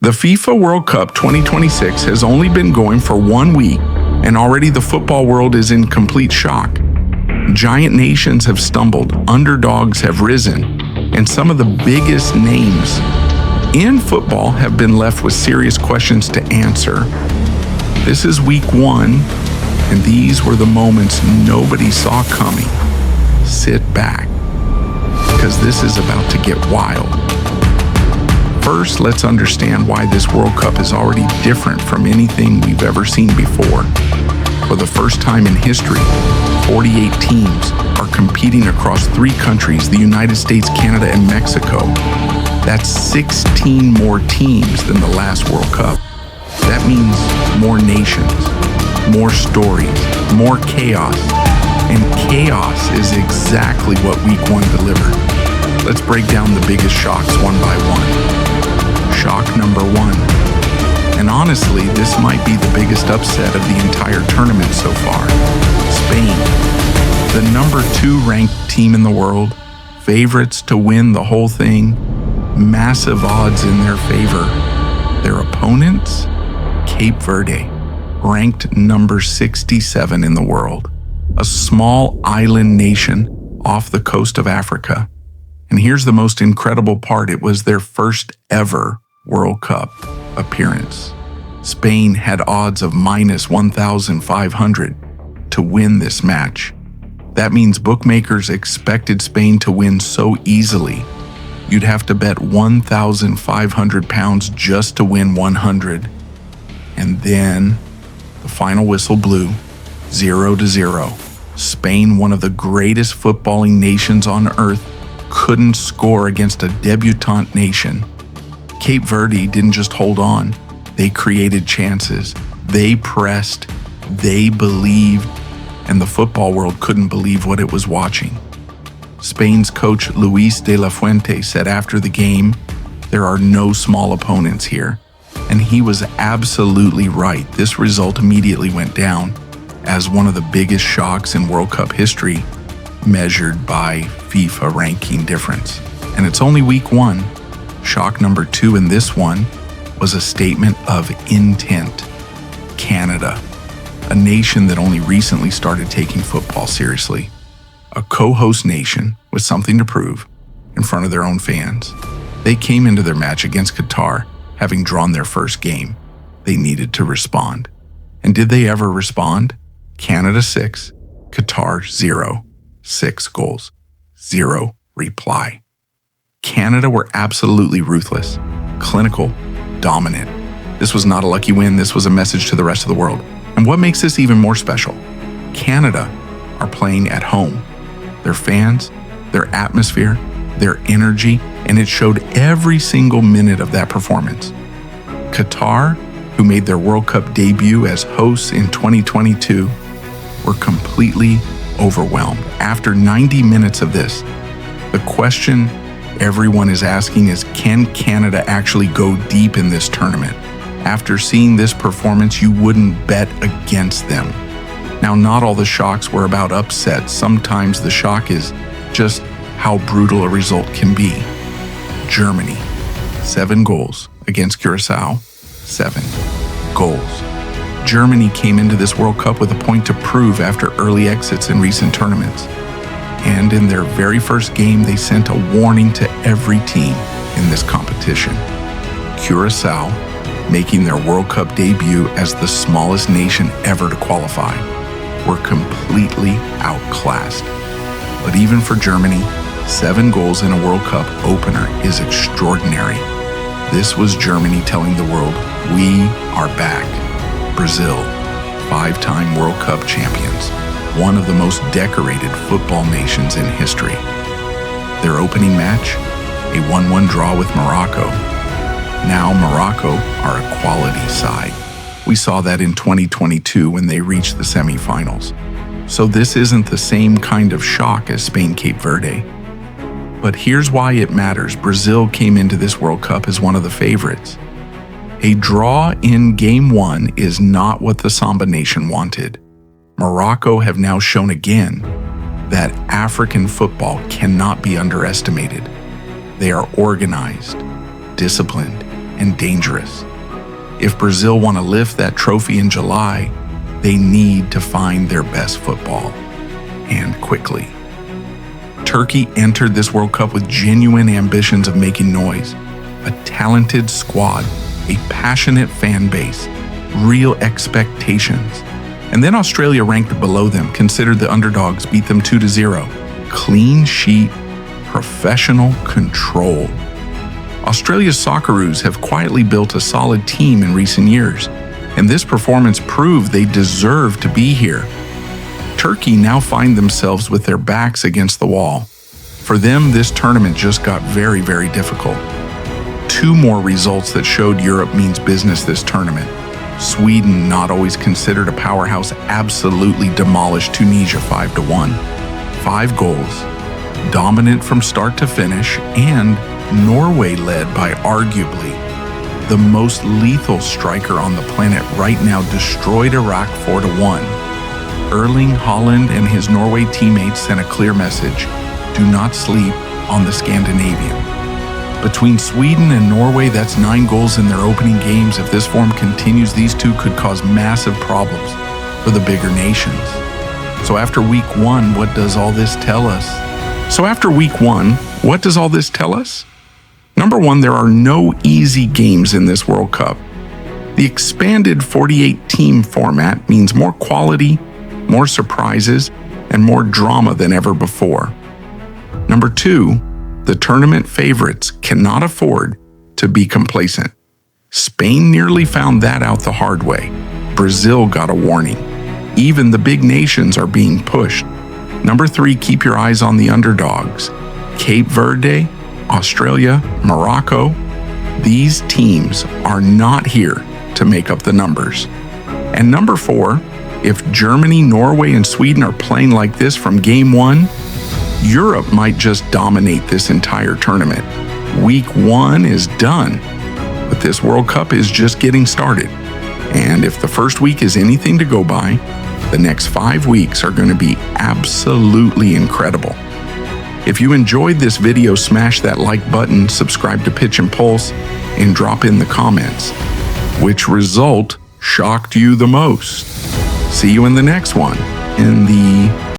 The FIFA World Cup 2026 has only been going for 1 week, and already the football world is in complete shock. Giant nations have stumbled, underdogs have risen, and some of the biggest names in football have been left with serious questions to answer. This is week 1, and these were the moments nobody saw coming. Sit back, because this is about to get wild. First, let's understand why this World Cup is already different from anything we've ever seen before. For the first time in history, 48 teams are competing across 3 countries, the United States, Canada, and Mexico. That's 16 more teams than the last World Cup. That means more nations, more stories, more chaos. And chaos is exactly what week 1 delivered. Let's break down the biggest shocks one by one. Shock number 1. And honestly, this might be the biggest upset of the entire tournament so far. Spain, the number 2 ranked team in the world, favorites to win the whole thing, massive odds in their favor. Their opponents, Cape Verde, ranked number 67 in the world, a small island nation off the coast of Africa. And here's the most incredible part. It was their first ever World Cup appearance. Spain had odds of minus 1,500 to win this match. That means bookmakers expected Spain to win so easily. You'd have to bet 1,500 pounds just to win 100. And then the final whistle blew, 0-0. Spain, one of the greatest footballing nations on earth, couldn't score against a debutante nation. Cape Verde didn't just hold on. They created chances. They pressed. They believed. And the football world couldn't believe what it was watching. Spain's coach Luis de la Fuente said after the game, "There are no small opponents here." And he was absolutely right. This result immediately went down as one of the biggest shocks in World Cup history, measured by FIFA ranking difference. And it's only week 1. Shock number 2 in this one was a statement of intent. Canada, a nation that only recently started taking football seriously. A co-host nation with something to prove in front of their own fans. They came into their match against Qatar having drawn their first game. They needed to respond. And did they ever respond? Canada 6, Qatar 0. 6 goals, 0 reply. Canada were absolutely ruthless, clinical, dominant. This was not a lucky win. This was a message to the rest of the world. And what makes this even more special? Canada are playing at home. Their fans, their atmosphere, their energy, and it showed every single minute of that performance. Qatar, who made their World Cup debut as hosts in 2022, were completely overwhelmed. After 90 minutes of this, the question everyone is asking is, can Canada actually go deep in this tournament? After seeing this performance, you wouldn't bet against them. Now, not all the shocks were about upsets. Sometimes the shock is just how brutal a result can be. Germany, 7 goals against Curaçao, 7 goals. Germany came into this World Cup with a point to prove after early exits in recent tournaments. And in their very first game, they sent a warning to every team in this competition. Curaçao, making their World Cup debut as the smallest nation ever to qualify, were completely outclassed. But even for Germany, 7 goals in a World Cup opener is extraordinary. This was Germany telling the world, we are back. Brazil, 5-time World Cup champions, one of the most decorated football nations in history. Their opening match, a 1-1 draw with Morocco. Now Morocco are a quality side. We saw that in 2022 when they reached the semifinals. So this isn't the same kind of shock as Spain-Cape Verde. But here's why it matters. Brazil came into this World Cup as one of the favorites. A draw in Game 1 is not what the Samba Nation wanted. Morocco have now shown again that African football cannot be underestimated. They are organized, disciplined, and dangerous. If Brazil want to lift that trophy in July, they need to find their best football, and quickly. Turkey entered this World Cup with genuine ambitions of making noise, a talented squad, a passionate fan base, real expectations. And then Australia, ranked below them, considered the underdogs, beat them 2-0. Clean sheet, professional control. Australia's Socceroos have quietly built a solid team in recent years, and this performance proved they deserve to be here. Turkey now find themselves with their backs against the wall. For them, this tournament just got very, very difficult. Two more results that showed Europe means business this tournament. Sweden, not always considered a powerhouse, absolutely demolished Tunisia 5-1. 5 goals, dominant from start to finish, and Norway led by arguably the most lethal striker on the planet right now destroyed Iraq 4-1. Erling Haaland and his Norway teammates sent a clear message: do not sleep on the Scandinavian. Between Sweden and Norway, that's 9 goals in their opening games. If this form continues, these two could cause massive problems for the bigger nations. So after week 1, what does all this tell us? Number 1, there are no easy games in this World Cup. The expanded 48-team format means more quality, more surprises, and more drama than ever before. Number 2, the tournament favorites cannot afford to be complacent. Spain nearly found that out the hard way. Brazil got a warning. Even the big nations are being pushed. Number 3, keep your eyes on the underdogs. Cape Verde, Australia, Morocco. These teams are not here to make up the numbers. And number 4, if Germany, Norway, and Sweden are playing like this from game 1, Europe might just dominate this entire tournament. Week 1 is done, but this World Cup is just getting started. And if the first week is anything to go by, the next 5 weeks are going to be absolutely incredible. If you enjoyed this video, smash that like button, subscribe to Pitch and Pulse, and drop in the comments. Which result shocked you the most? See you in the next one, in the